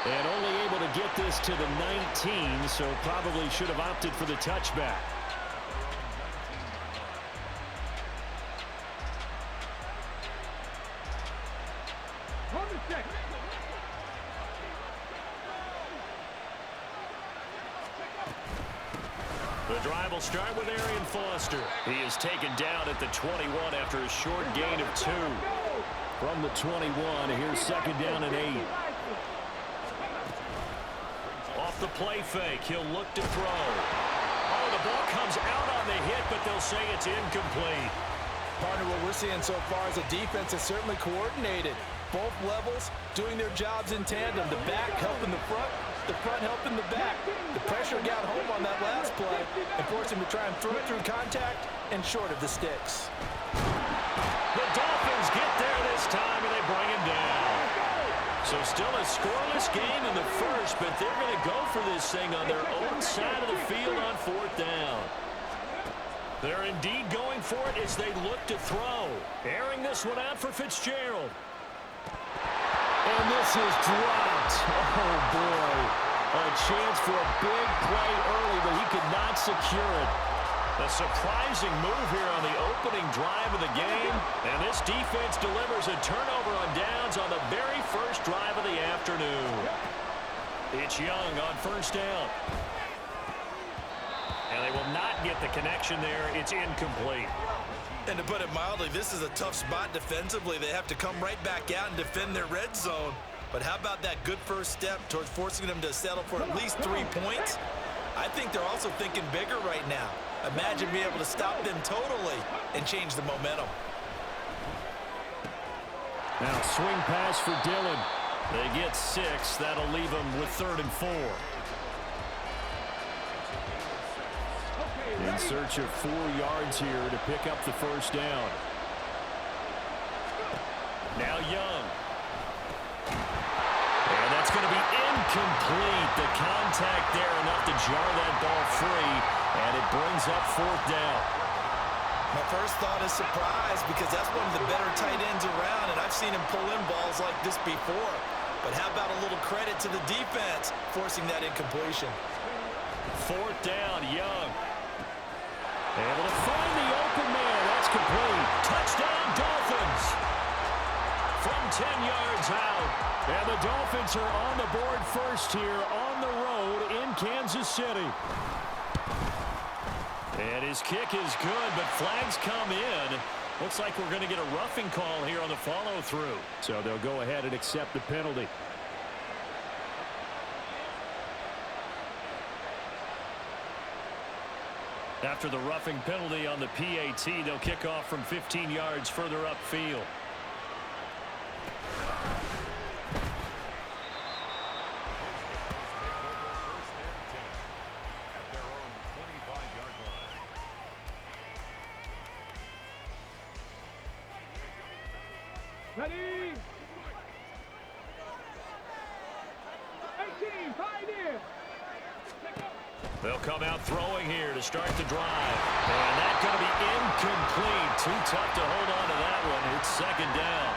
And only able to get this to the 19, so probably should have opted for the touchback. The drive will start with Arian Foster. He is taken down at the 21 after a short gain of 2. From the 21, here's second down and 8. Off the play fake, he'll look to throw. Oh, the ball comes out on the hit, but they'll say it's incomplete. Partner, what we're seeing so far is a defense that's certainly coordinated. Both levels doing their jobs in tandem. The back helping the front helping the back. The pressure got home on that last play and forced him to try and throw it through contact and short of the sticks. The Dolphins get there this time, and they bring him down. So still a scoreless game in the first, but they're going to go for this thing on their own side of the field on 4th down. They're indeed going for it as they look to throw. Airing this one out for Fitzgerald. And this is dropped. Oh, boy. A chance for a big play early, but he could not secure it. A surprising move here on the opening drive of the game. And this defense delivers a turnover on downs on the very first drive of the afternoon. It's Young on 1st down. And they will not get the connection there. It's incomplete. And to put it mildly, this is a tough spot defensively. They have to come right back out and defend their red zone. But how about that good first step towards forcing them to settle for at least 3 points? I think they're also thinking bigger right now. Imagine being able to stop them totally and change the momentum. Now swing pass for Dillon. They get 6. That'll leave them with 3rd and 4. In search of 4 yards here to pick up the first down. Now Young. And that's going to be incomplete. The contact there enough to jar that ball free. And it brings up 4th down. My first thought is surprise because that's one of the better tight ends around. And I've seen him pull in balls like this before. But how about a little credit to the defense forcing that incompletion? 4th down, Young. Able to find the open man. That's complete. Touchdown, Dolphins. From 10 yards out. And the Dolphins are on the board first here on the road in Kansas City. And his kick is good, but flags come in. Looks like we're going to get a roughing call here on the follow-through. So they'll go ahead and accept the penalty. After the roughing penalty on the PAT, they'll kick off from 15 yards further upfield. Ready? 18, pioneer. They'll come out throwing here to start the drive. And that's going to be incomplete. Too tough to hold on to that one. It's 2nd down.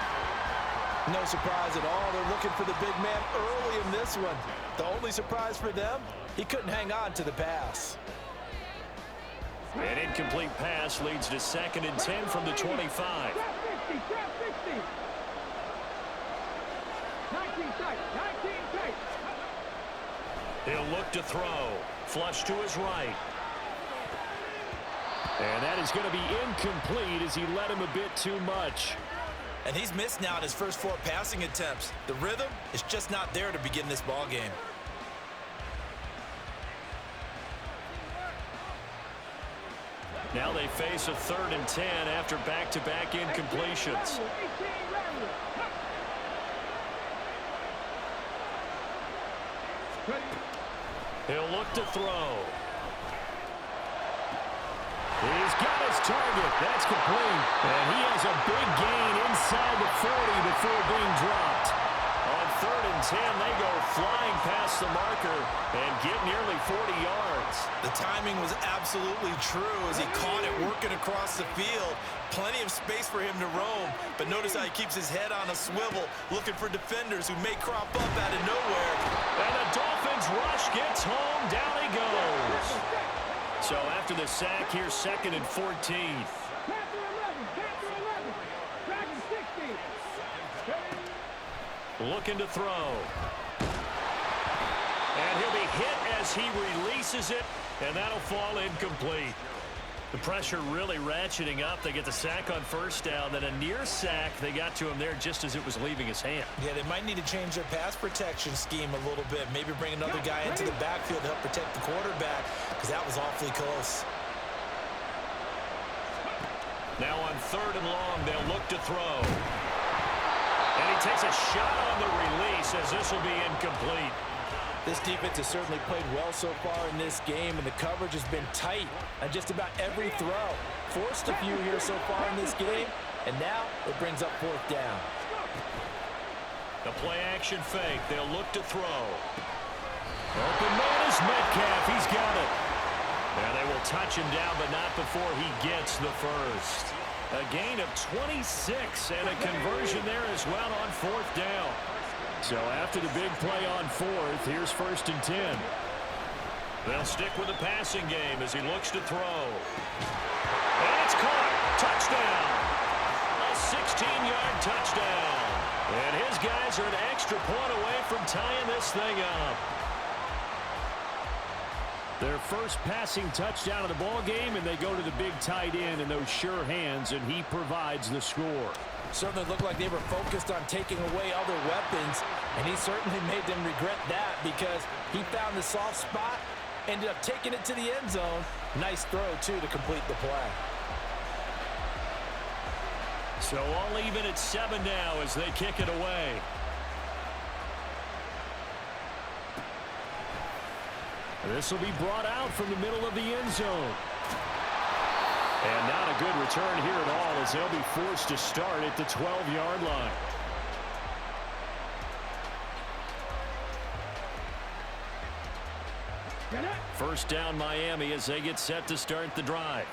No surprise at all. They're looking for the big man early in this one. The only surprise for them, he couldn't hang on to the pass. An incomplete pass leads to 2nd and 10 from the 25. 19 tight, 19 tight. He'll look to throw. Flush to his right. And that is going to be incomplete as he led him a bit too much. And he's missed now in his first 4 passing attempts. The rhythm is just not there to begin this ball game. Now they face a 3rd and 10 after back-to-back incompletions. He'll look to throw. He's got his target. That's complete. And he has a big gain inside the 40 before being dropped. On 3rd and 10, they go flying past the marker and get nearly 40 yards. The timing was absolutely true as he caught it working across the field. Plenty of space for him to roam, but notice how he keeps his head on a swivel, looking for defenders who may crop up out of nowhere. gets home. Down he goes. So after the sack, here's 2nd and 14. Panther 11, Panther 11. Dragon 60. Looking to throw. And he'll be hit as he releases it, and that'll fall incomplete. The pressure really ratcheting up. They get the sack on 1st down, then a near sack. They got to him there just as it was leaving his hand. Yeah, they might need to change their pass protection scheme a little bit. Maybe bring another guy into the backfield to help protect the quarterback, because that was awfully close. Now on 3rd and long, they'll look to throw. And he takes a shot on the release as this will be incomplete. This defense has certainly played well so far in this game, and the coverage has been tight on just about every throw. Forced a few here so far in this game, and now it brings up 4th down. The play-action fake. They'll look to throw. Open man is Metcalf. He's got it. And they will touch him down, but not before he gets the first. A gain of 26 and a conversion there as well on 4th down. So after the big play on 4th, here's 1st and 10. They'll stick with the passing game as he looks to throw. And it's caught. Touchdown. A 16-yard touchdown. And his guys are an extra point away from tying this thing up. Their first passing touchdown of the ball game, and they go to the big tight end in those sure hands, and he provides the score. Certainly looked like they were focused on taking away other weapons, and he certainly made them regret that because he found the soft spot, ended up taking it to the end zone. Nice throw, too, to complete the play. So all even at 7 now as they kick it away. This will be brought out from the middle of the end zone. And not a good return here at all as they'll be forced to start at the 12-yard line. First down Miami as they get set to start the drive.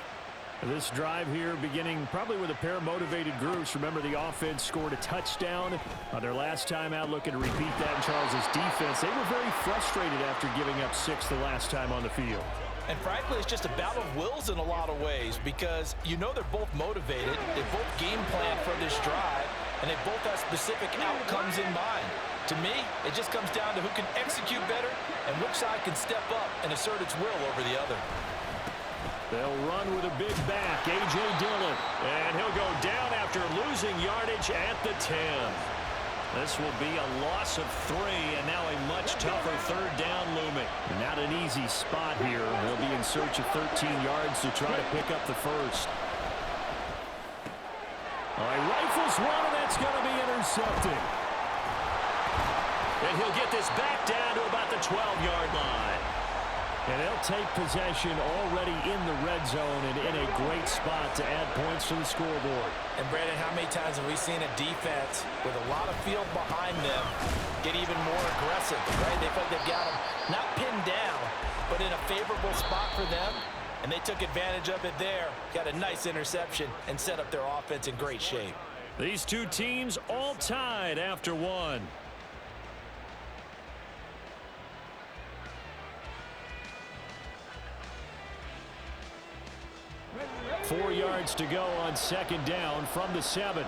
This drive here beginning probably with a pair of motivated groups. Remember, the offense scored a touchdown on their last time out, looking to repeat that in Charles' defense. They were very frustrated after giving up 6 the last time on the field. And frankly, it's just a battle of wills in a lot of ways because you know they're both motivated, they both game plan for this drive, and they both have specific outcomes in mind. To me, it just comes down to who can execute better and which side can step up and assert its will over the other. They'll run with a big back, A.J. Dillon, and he'll go down after losing yardage at the 10. This will be a loss of 3, and now a much tougher 3rd down looming. Not an easy spot here. They'll be in search of 13 yards to try to pick up the first. All right, rifles one, and that's going to be intercepted. And he'll get this back down to about the 12-yard line. And they'll take possession already in the red zone and in a great spot to add points to the scoreboard. And Brandon, how many times have we seen a defense with a lot of field behind them get even more aggressive, right? They feel like they've got them not pinned down, but in a favorable spot for them, and they took advantage of it there, got a nice interception, and set up their offense in great shape. These two teams all tied after 1. Four yards to go on 2nd down from the 7.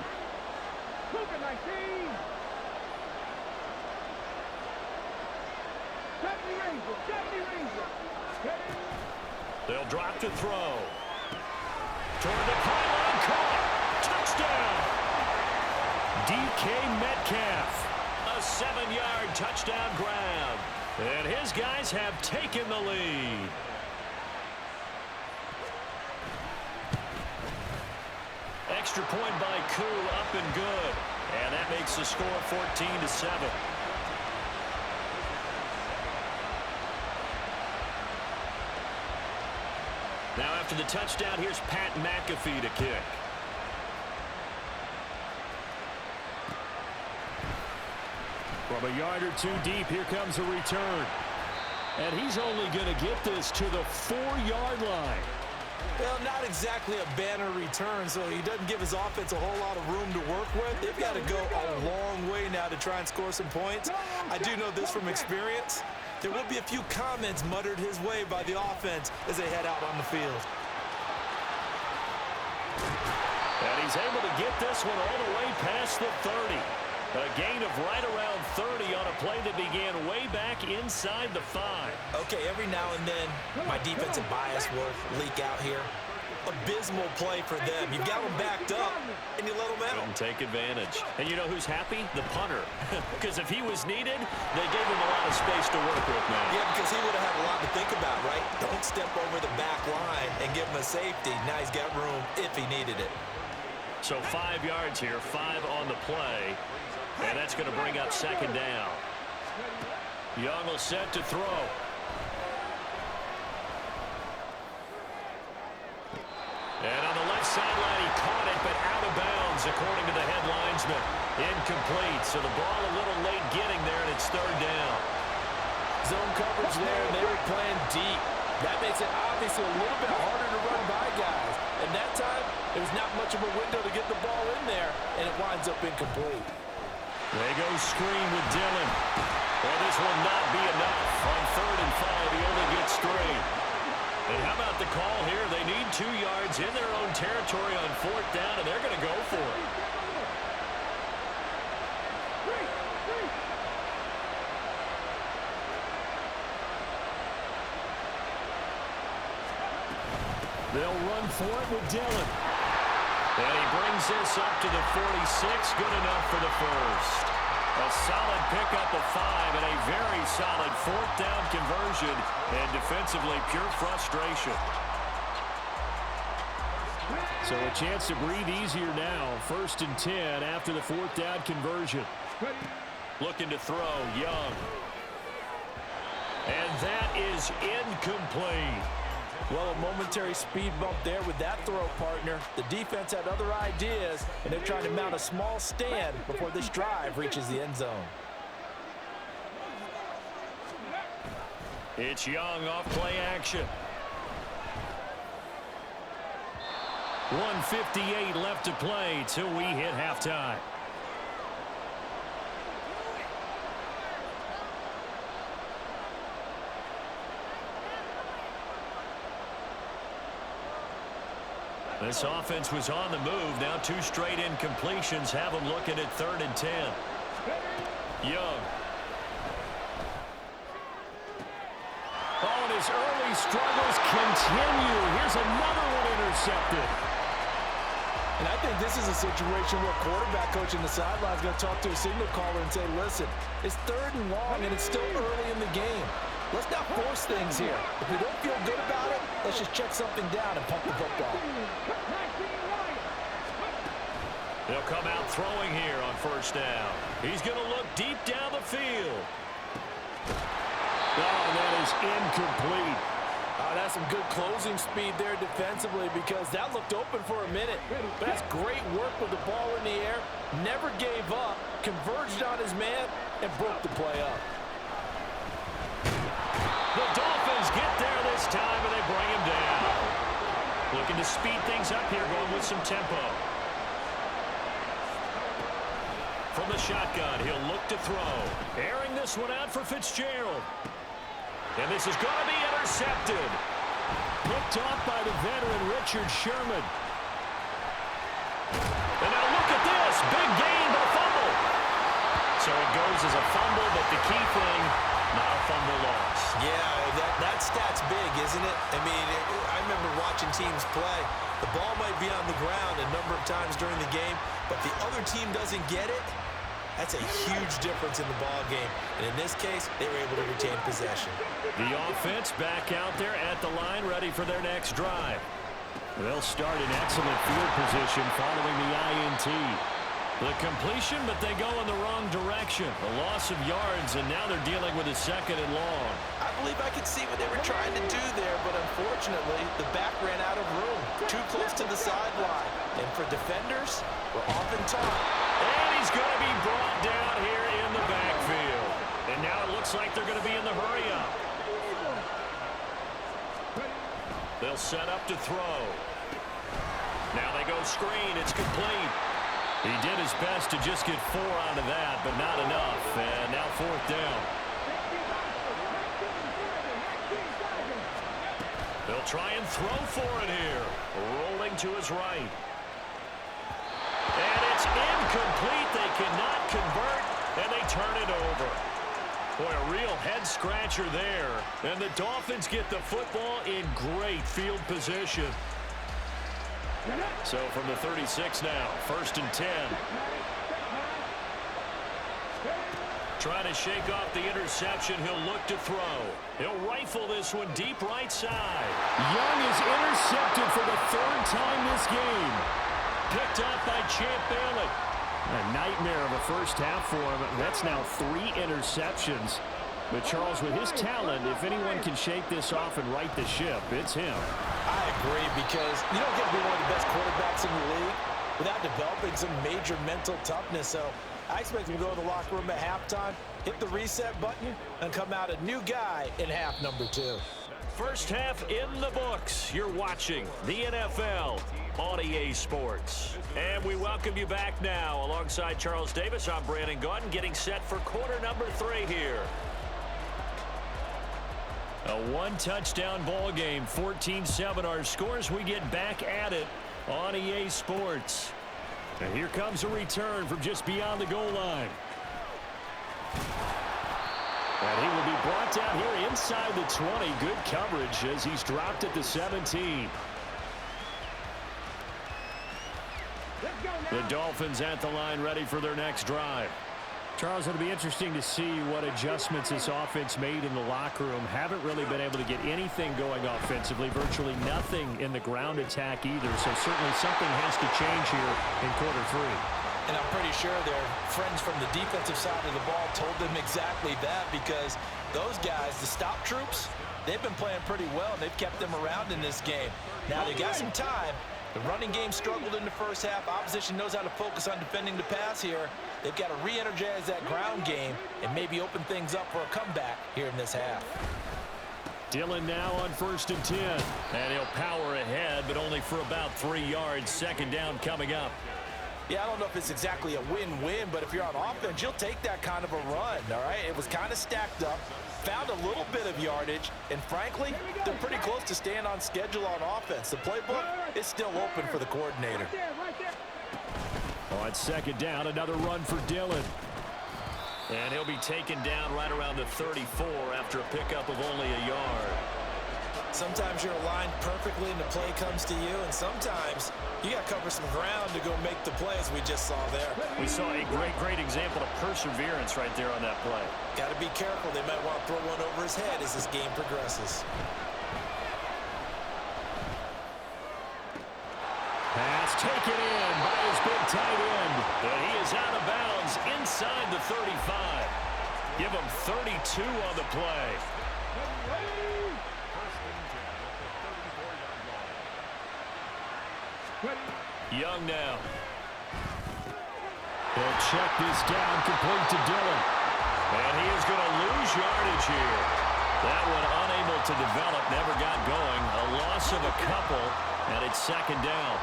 They'll drop to throw. Toward the pylon, caught. Touchdown. DK Metcalf. A 7-yard touchdown grab. And his guys have taken the lead. Extra point by Koo, up and good. And that makes the score 14-7. Now after the touchdown, here's Pat McAfee to kick. From a yard or 2 deep, here comes a return. And he's only going to get this to the 4-yard line. Well, not exactly a banner return, so he doesn't give his offense a whole lot of room to work with. They've got to go a long way now to try and score some points. I do know this from experience. There will be a few comments muttered his way by the offense as they head out on the field. And he's able to get this one all the way past the 30. A gain of right around 30 on a play that began way back inside the 5. Okay, every now and then, my defensive bias will leak out here. Abysmal play for them. You've got them backed up, and you let them out. And take advantage. And you know who's happy? The punter. Because if he was needed, they gave him a lot of space to work with now. Yeah, because he would have had a lot to think about, right? Don't step over the back line and give him a safety. Now he's got room if he needed it. So 5 yards here, 5 on the play. And that's going to bring up second down. Young will set to throw. And on the left sideline, he caught it, but out of bounds, according to the head linesman. Incomplete, so the ball a little late getting there, and it's third down. Zone coverage there, and they were playing deep. That makes it obviously a little bit harder to run by guys. And that time, there was not much of a window to get the ball in there, and it winds up incomplete. They go screen with Dillon. Well, this will not be enough. On 3rd and 5, he only gets 3. And how about the call here? They need 2 yards in their own territory on 4th down, and they're going to go for it. They'll run for it with Dillon. And he brings this up to the 46. Good enough for the first. A solid pickup of 5 and a very solid 4th down conversion. And defensively, pure frustration. So a chance to breathe easier now. 1st and 10 after the 4th down conversion. Looking to throw, Young. And that is incomplete. Well, a momentary speed bump there with that throw, partner. The defense had other ideas, and they're trying to mount a small stand before this drive reaches the end zone. It's Young off play action. 1:58 left to play till we hit halftime. This offense was on the move. Now 2 straight incompletions have them looking at 3rd and 10. Young. Oh, and his early struggles continue. Here's another one intercepted. And I think this is a situation where quarterback coach in the sideline is going to talk to a signal caller and say, listen, it's 3rd and long, and it's still early in the game. Let's not force things here. If we don't feel good about it, let's just check something down and pump the football. They'll come out throwing here on 1st down. He's going to look deep down the field. Oh, that is incomplete. Oh, that's some good closing speed there defensively because that looked open for a minute. But that's great work with the ball in the air. Never gave up, converged on his man, and broke the play up. The Dolphins get there this time, and they bring him down. Looking to speed things up here, going with some tempo. From the shotgun, he'll look to throw. Airing this one out for Fitzgerald. And this is going to be intercepted. Picked off by the veteran Richard Sherman. And now look at this. Big gain, but a fumble. So it goes as a fumble, but the key thing, not a fumble loss. Yeah, that stat's big, isn't it? I mean, I remember watching teams play. The ball might be on the ground a number of times during the game, but the other team doesn't get it. That's a huge difference in the ball game. And in this case, they were able to retain possession. The offense back out there at the line, ready for their next drive. They'll start in excellent field position following the INT. The completion, but they go in the wrong direction. A loss of yards, and now they're dealing with a 2nd and long. I believe I could see what they were trying to do there, but unfortunately, the back ran out of room. Too close to the sideline. And for defenders, we're often taught. And he's going to be brought down here in the backfield. And now it looks like they're going to be in the hurry-up. They'll set up to throw. Now they go screen. It's complete. He did his best to just get 4 out of that, but not enough. And now 4th down. He'll try and throw for it here. Rolling to his right. And it's incomplete. They cannot convert, and they turn it over. Boy, a real head-scratcher there. And the Dolphins get the football in great field position. So from the 36 now, 1st and 10. Trying to shake off the interception. He'll look to throw. He'll rifle this one deep right side. Young is intercepted for the 3rd time this game. Picked up by Champ Bailey. A nightmare of a first half for him. That's now 3 interceptions. But Charles, with his talent, if anyone can shake this off and right the ship, it's him. I agree, because you don't get to be one of the best quarterbacks in the league without developing some major mental toughness. So I expect him to go to the locker room at halftime, hit the reset button, and come out a new guy in half number 2. First half in the books. You're watching the NFL on EA Sports. And we welcome you back now. Alongside Charles Davis, I'm Brandon Gaudin, getting set for quarter number 3 here. A 1-touchdown ball game, 14-7 our scores. We get back at it on EA Sports. And here comes a return from just beyond the goal line. And he will be brought down here inside the 20. Good coverage as he's dropped at the 17. The Dolphins at the line, ready for their next drive. Charles, it'll be interesting to see what adjustments this offense made in the locker room. Haven't really been able to get anything going offensively, virtually nothing in the ground attack either. So certainly something has to change here in quarter 3. And I'm pretty sure their friends from the defensive side of the ball told them exactly that, because those guys, the stop troops, they've been playing pretty well. They've kept them around in this game. Now they got some time. The running game struggled in the first half. Opposition knows how to focus on defending the pass here. They've got to re-energize that ground game and maybe open things up for a comeback here in this half. Dillon now on 1st and 10. And he'll power ahead, but only for about 3 yards. 2nd down coming up. Yeah, I don't know if it's exactly a win-win, but if you're on offense, you'll take that kind of a run, all right? It was kind of stacked up, found a little bit of yardage, and frankly, they're pretty close to staying on schedule on offense. The playbook is still open for the coordinator. On 2nd down, another run for Dillon. And he'll be taken down right around the 34 after a pickup of only a yard. Sometimes you're aligned perfectly and the play comes to you, and sometimes you got to cover some ground to go make the play, as we just saw there. We saw a great example of perseverance right there on that play. Got to be careful. They might want to throw one over his head as this game progresses. Pass taken in by his big tight end. And he is out of bounds inside the 35. Give him 32 on the play. Young now. He'll check this down, complete to Dillon. And he is going to lose yardage here. That one unable to develop, never got going. A loss of a couple, and it's 2nd down.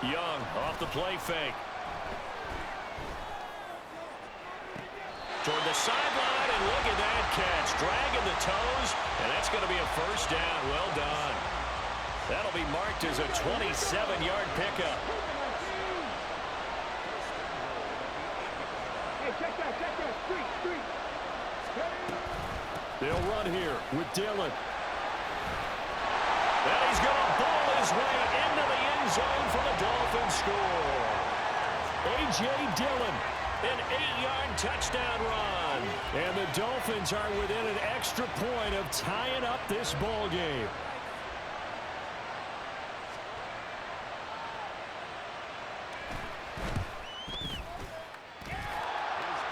Young off the play fake. Toward the sideline, and look at that catch. Dragging the toes, and that's going to be a 1st down. Well done. That'll be marked as a 27-yard pickup. Hey, check that. Street. They'll run here with Dillon. And he's going to ball his way into the end zone for the Dolphins score. A.J. Dillon, an 8-yard touchdown run. And the Dolphins are within an extra point of tying up this ball game.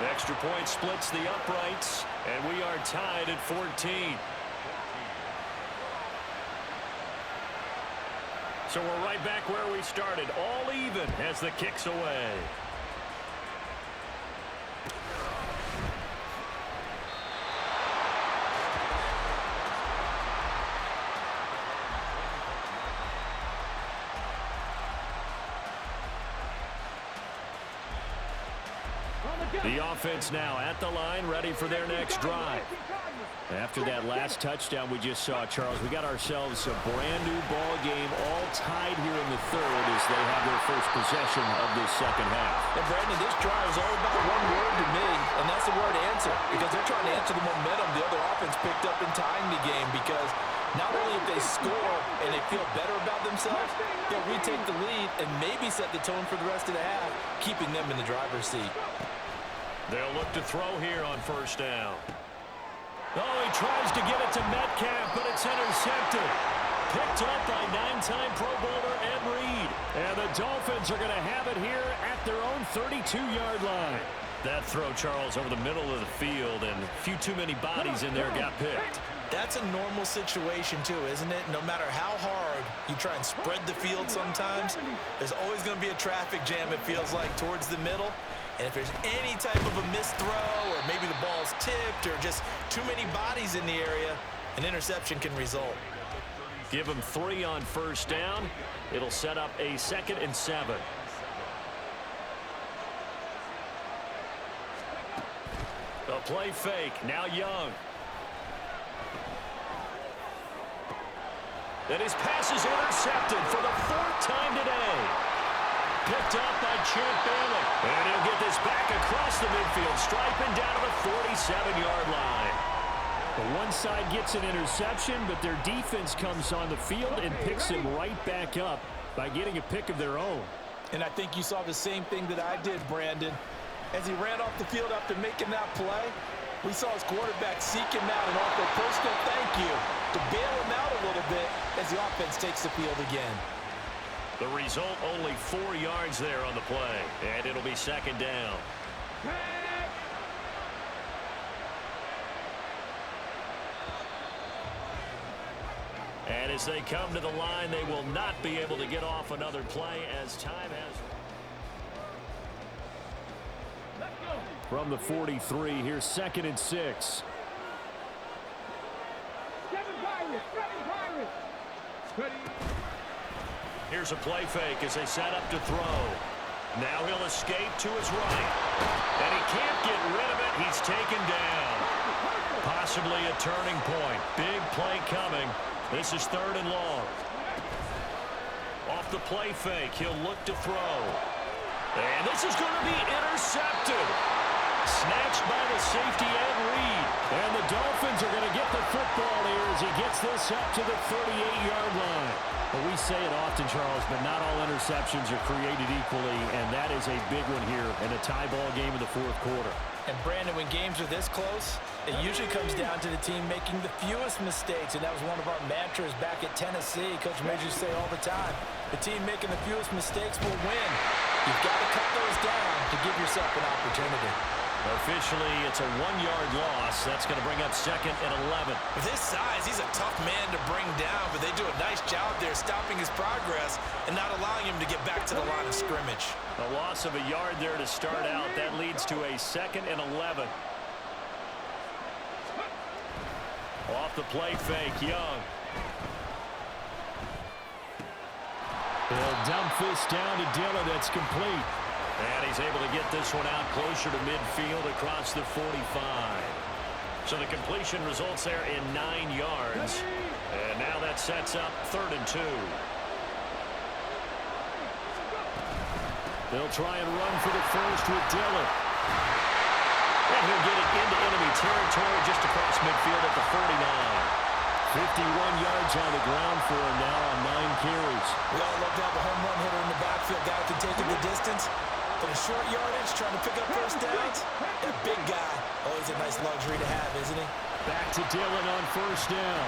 Extra point splits the uprights, and we are tied at 14. So we're right back where we started, all even as the kick's away. The offense now at the line, ready for their next drive. After that last touchdown we just saw, Charles, we got ourselves a brand-new ball game, all tied here in the third as they have their first possession of this second half. And, Brandon, this drive is all about one word to me, and that's the word answer, because they're trying to answer the momentum the other offense picked up in tying the game, because not only if they score and they feel better about themselves, they'll retake the lead and maybe set the tone for the rest of the half, keeping them in the driver's seat. They'll look to throw here on first down. Oh, he tries to get it to Metcalf, but it's intercepted. Picked up by 9-time Pro Bowler Ed Reed. And the Dolphins are going to have it here at their own 32-yard line. That throw, Charles, over the middle of the field, and a few too many bodies in there got picked. That's a normal situation, too, isn't it? No matter how hard you try and spread the field sometimes, there's always going to be a traffic jam, it feels like, towards the middle. And if there's any type of a missed throw or maybe the ball's tipped or just too many bodies in the area, an interception can result. Give them 3 on first down. It'll set up a 2nd and 7. A play fake. Now Young. And his pass is intercepted for the 4th time today. Picked up by Champ Bailey. And he'll get this back across the midfield stripe and down to the 47-yard line. The one side gets an interception, but their defense comes on the field and picks him right back up by getting a pick of their own. And I think you saw the same thing that I did, Brandon. As he ran off the field after making that play, we saw his quarterback seek him out and offer a personal thank you to bail him out a little bit as the offense takes the field again. The result, only 4 yards there on the play, and it'll be 2nd down. And as they come to the line, they will not be able to get off another play as time has. From the 43, here's 2nd and 6. Here's a play fake as they set up to throw. Now he'll escape to his right. And he can't get rid of it. He's taken down. Possibly a turning point. Big play coming. This is 3rd and long. Off the play fake, he'll look to throw. And this is going to be intercepted. Snatched by the safety Ed Reed. And the Dolphins are going to get the football here as he gets this up to the 38-yard line. Well, we say it often, Charles, but not all interceptions are created equally, and that is a big one here in a tie ball game in the 4th quarter. And, Brandon, when games are this close, it usually comes down to the team making the fewest mistakes, and that was one of our mantras back at Tennessee. Coach Major used to say all the time, the team making the fewest mistakes will win. You've got to cut those down to give yourself an opportunity. Officially, it's a 1-yard loss. That's going to bring up 2nd and 11. With his size, he's a tough man to bring down, but they do a nice job there stopping his progress and not allowing him to get back to the line of scrimmage. A loss of a yard there to start out. That leads to a 2nd and 11. Off the play fake, Young. They'll dump this down to Dillon. That's complete. And he's able to get this one out closer to midfield across the 45. So the completion results there in 9 yards. And now that sets up 3rd and 2. They'll try and run for the first with Dillon. And he'll get it into enemy territory just across midfield at the 49. 51 yards on the ground for him now on 9 carries. We all love to have a home run hitter in the backfield, guy who can take it the distance. But a short yardage, trying to pick up first downs, that big guy, always a nice luxury to have, isn't he? Back to Dillon on first down.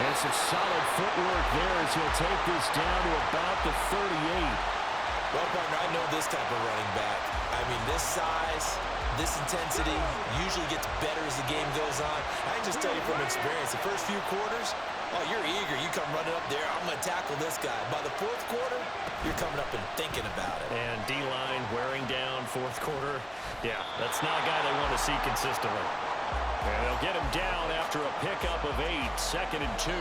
And some solid footwork there as he'll take this down to about the 38. Well, partner, I know this type of running back. I mean, this size, this intensity usually gets better as the game goes on. I can just tell you from experience, the first few quarters, oh, you're eager. You come running up there, I'm going to tackle this guy. By the 4th quarter, you're coming up and thinking about it. And D-line wearing down 4th quarter. Yeah, that's not a guy they want to see consistently. And they'll get him down after a pickup of 8, 2nd and 2.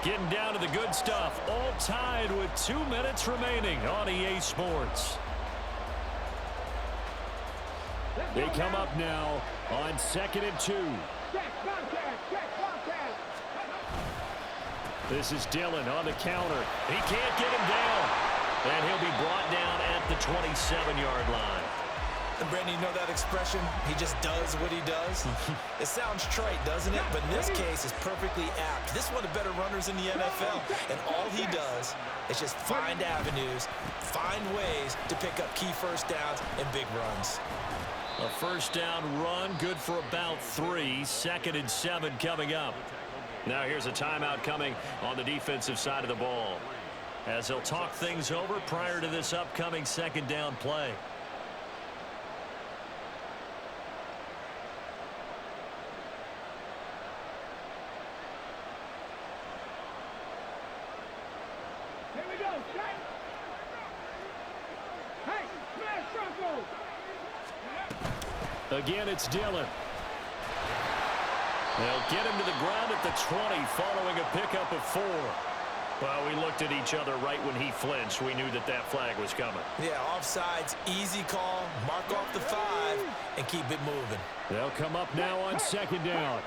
Getting down to the good stuff, all tied with 2 minutes remaining on EA Sports. They come up now on 2nd and 2. This is Dillon on the counter. He can't get him down. And he'll be brought down at the 27-yard line. And Brandon, you know that expression? He just does what he does. It sounds trite, doesn't it? But in this case, it's perfectly apt. This is one of the better runners in the NFL. And all he does is just find avenues, find ways to pick up key first downs and big runs. A first down run, good for about 3. 2nd and 7 coming up. Now here's a timeout coming on the defensive side of the ball, as they'll talk things over prior to this upcoming 2nd down play. Here we go, strike. Hey, smash Bronco. Again, it's Dillon. They'll get him to the ground at the 20 following a pickup of 4. Well, we looked at each other right when he flinched. We knew that that flag was coming. Yeah, offsides, easy call, mark off the 5, and keep it moving. They'll come up now on 2nd down.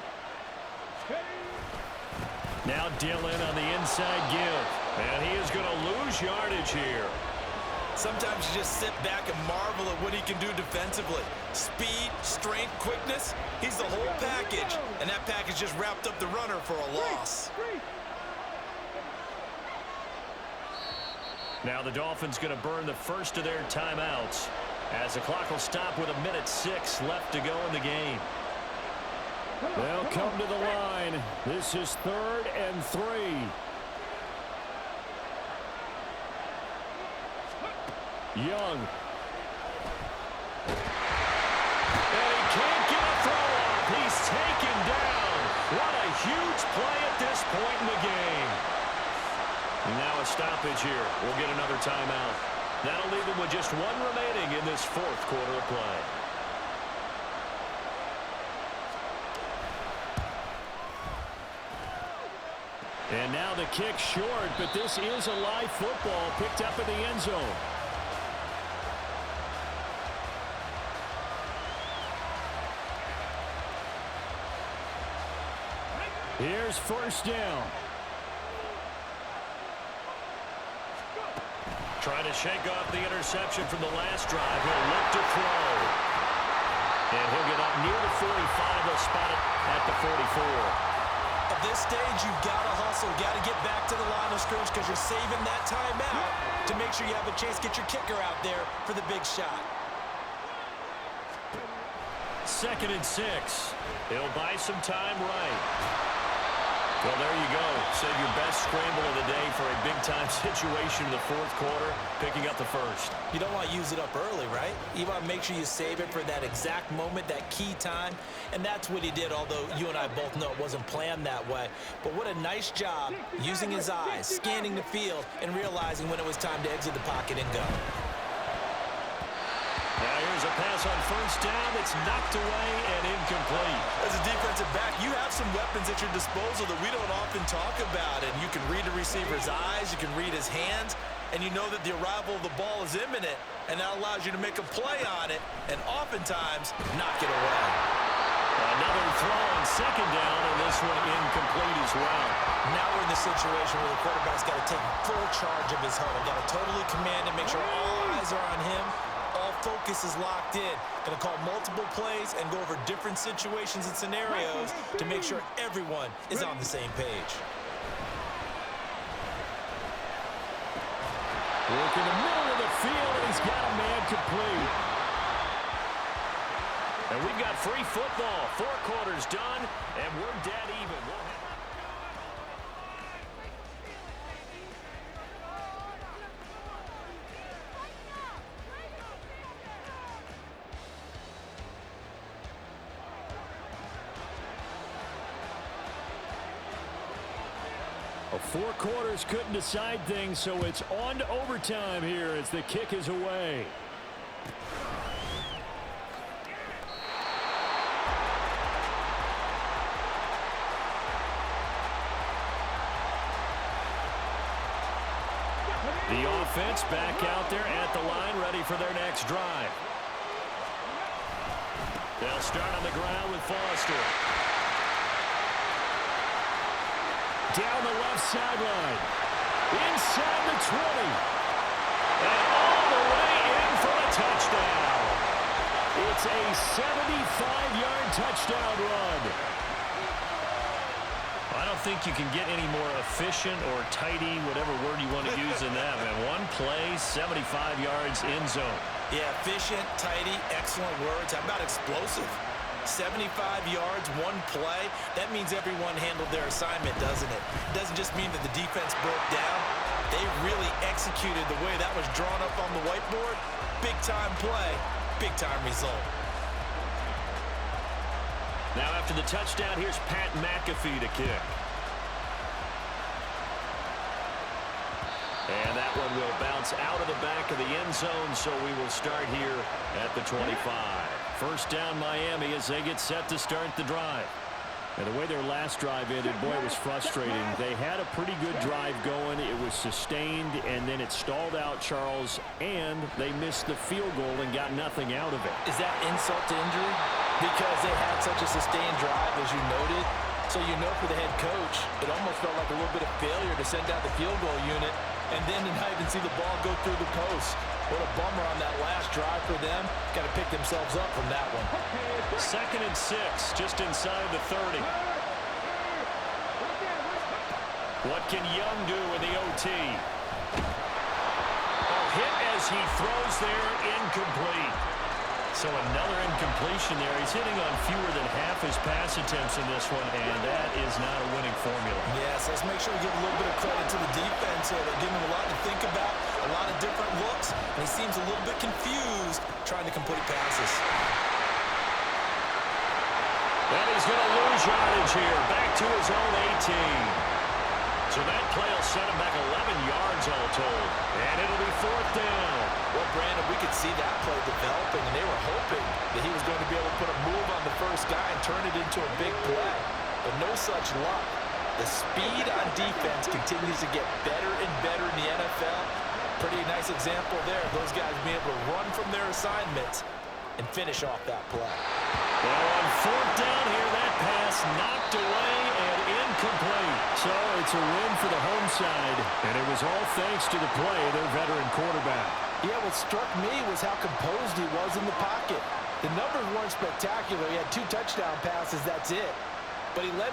Now Dillon on the inside give. And he is going to lose yardage here. Sometimes you just sit back and marvel at what he can do defensively. Speed, strength, quickness, he's the whole package. And that package just wrapped up the runner for a loss. Now the Dolphins going to burn the first of their timeouts, as the clock will stop with 1:06 left to go in the game. They'll come to the line. This is 3rd and 3. Young. And he can't get a throw off. He's taken down. What a huge play at this point in the game. And now a stoppage here. We'll get another timeout. That'll leave them with just 1 remaining in this 4th quarter of play. And now the kick short, but this is a live football picked up in the end zone. Here's first down. Trying to shake off the interception from the last drive. He'll look to throw. And he'll get up near the 45. They'll spot it at the 44. At this stage, you've got to hustle, got to get back to the line of scrimmage because you're saving that timeout to make sure you have a chance to get your kicker out there for the big shot. 2nd and 6. He'll buy some time right. Well, there you go. Save your best scramble of the day for a big-time situation in the 4th quarter, picking up the first. You don't want to use it up early, right? You want to make sure you save it for that exact moment, that key time. And that's what he did, although you and I both know it wasn't planned that way. But what a nice job using his eyes, scanning the field, and realizing when it was time to exit the pocket and go. Now here's a pass on first down that's knocked away and incomplete. As a defensive back, you have some weapons at your disposal that we don't often talk about. And you can read a receiver's eyes, you can read his hands, and you know that the arrival of the ball is imminent, and that allows you to make a play on it and oftentimes knock it away. Another throw on 2nd down, and this one incomplete as well. Now we're in the situation where the quarterback's got to take full charge of his huddle. Got to totally command it, make sure all eyes are on him. All focus is locked in. Going to call multiple plays and go over different situations and scenarios to make sure everyone is on the same page. Look in the middle of the field, and he's got a man complete. And we've got free football. 4 quarters done, and we're dead even. Well, 4 quarters couldn't decide things, so it's on to overtime here as the kick is away. The offense back out there at the line, ready for their next drive. They'll start on the ground with Foster. Down the left sideline. Inside the 20. And all the way in for a touchdown. It's a 75-yard touchdown run. I don't think you can get any more efficient or tidy, whatever word you want to use in that, man. One play, 75 yards in zone. Yeah, efficient, tidy, excellent words. How about explosive? 75 yards, one play. That means everyone handled their assignment, doesn't it? It doesn't just mean that the defense broke down. They really executed the way that was drawn up on the whiteboard. Big-time play, big-time result. Now after the touchdown, here's Pat McAfee to kick. And that one will bounce out of the back of the end zone, so we will start here at the 25. First down Miami as they get set to start the drive. And the way their last drive ended, boy, it was frustrating. They had a pretty good drive going. It was sustained, and then it stalled out, Charles, and they missed the field goal and got nothing out of it. Is that insult to injury? Because they had such a sustained drive, as you noted. So you know for the head coach, it almost felt like a little bit of failure to send out the field goal unit and then to not even see the ball go through the post. What a bummer on that last drive for them. Got to pick themselves up from that one. 2nd and 6, just inside the 30. What can Young do in the OT? A hit as he throws there, incomplete. So another incompletion there. He's hitting on fewer than half his pass attempts in this one, and that is not a winning formula. Yes, let's make sure we give a little bit of credit to the defense here. They're giving him a lot to think about, a lot of different looks, and he seems a little bit confused trying to complete passes. And he's going to lose yardage here, back to his own 18. So that play will set him back 11 yards all told. And it'll be 4th down. Well, Brandon, we could see that play developing, and they were hoping that he was going to be able to put a move on the first guy and turn it into a big play. But no such luck. The speed on defense continues to get better and better in the NFL. Pretty nice example there. Those guys being able to run from their assignments and finish off that play. Well, on 4th down here, that pass knocked away and incomplete. So it's a win for the home side, and it was all thanks to the play of their veteran quarterback. Yeah, what struck me was how composed he was in the pocket. The numbers weren't spectacular. He had 2 touchdown passes, that's it. But he led